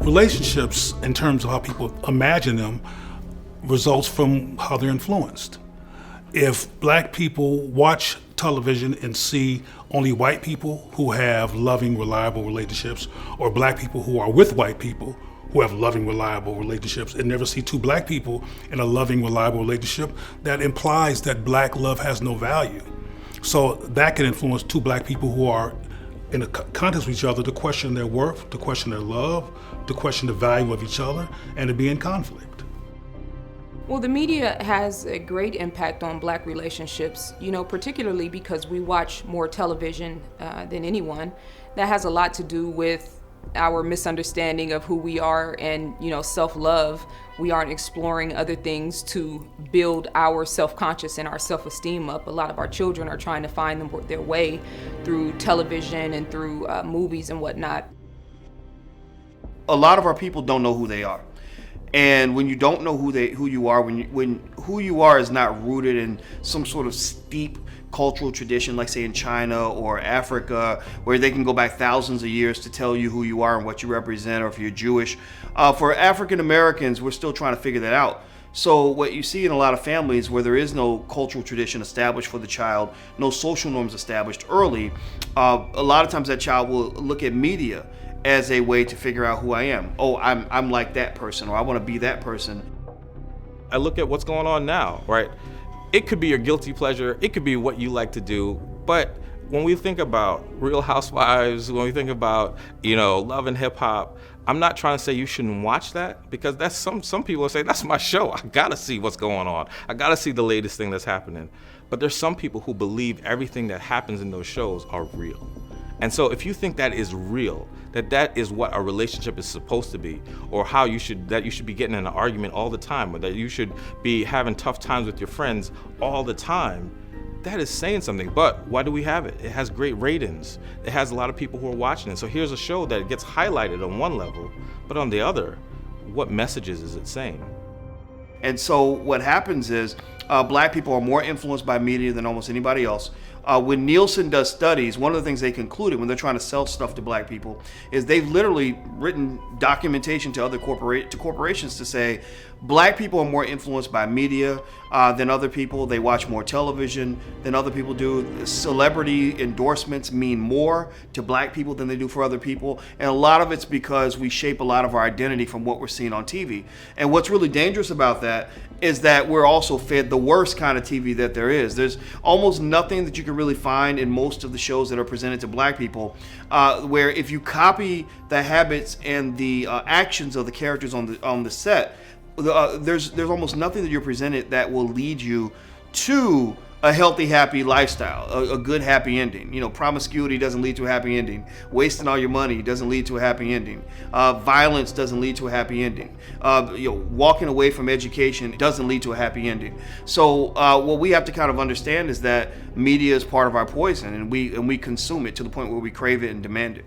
Relationships, in terms of how people imagine them, results from how they're influenced. If black people watch television and see only white people who have loving, reliable relationships, or black people who are with white people who have loving, reliable relationships, and never see two black people in a loving, reliable relationship, that implies that black love has no value. So that can influence two black people who are in a context with each other to question their worth, to question their love, to question the value of each other, and to be in conflict. Well, the media has a great impact on black relationships, particularly because we watch more television than anyone. That has a lot to do with our misunderstanding of who we are and, self-love. We aren't exploring other things to build our self-conscious and our self-esteem up. A lot of our children are trying to find their way through television and through movies and whatnot. A lot of our people don't know who they are. And when you don't know who you are, when who you are is not rooted in some sort of steep cultural tradition, like say in China or Africa, where they can go back thousands of years to tell you who you are and what you represent, or if you're Jewish. For African Americans, we're still trying to figure that out. So what you see in a lot of families where there is no cultural tradition established for the child, no social norms established early, a lot of times that child will look at media as a way to figure out who I am. Oh, I'm like that person, or I want to be that person. I look at what's going on now, right? It could be your guilty pleasure, it could be what you like to do, but when we think about Real Housewives, when we think about, Love and Hip Hop, I'm not trying to say you shouldn't watch that, because that's some people say, that's my show, I gotta see what's going on, I gotta see the latest thing that's happening. But there's some people who believe everything that happens in those shows are real. And so if you think that is real, that is what a relationship is supposed to be, or that you should be getting in an argument all the time, or that you should be having tough times with your friends all the time, that is saying something. But why do we have it? It has great ratings. It has a lot of people who are watching it. So here's a show that gets highlighted on one level, but on the other, what messages is it saying? And so what happens is black people are more influenced by media than almost anybody else. When Nielsen does studies, one of the things they concluded when they're trying to sell stuff to black people is they've literally written documentation to other corporations to say black people are more influenced by media than other people. They watch more television than other people do. Celebrity endorsements mean more to black people than they do for other people. And a lot of it's because we shape a lot of our identity from what we're seeing on TV. And what's really dangerous about that is that we're also fed the worst kind of TV that there is. There's almost nothing that you can really find in most of the shows that are presented to black people where if you copy the habits and the actions of the characters on the set, there's almost nothing that you're presented that will lead you to a healthy, happy lifestyle, a good, happy ending. Promiscuity doesn't lead to a happy ending. Wasting all your money doesn't lead to a happy ending. Violence doesn't lead to a happy ending. Walking away from education doesn't lead to a happy ending. So what we have to kind of understand is that media is part of our poison, and we consume it to the point where we crave it and demand it.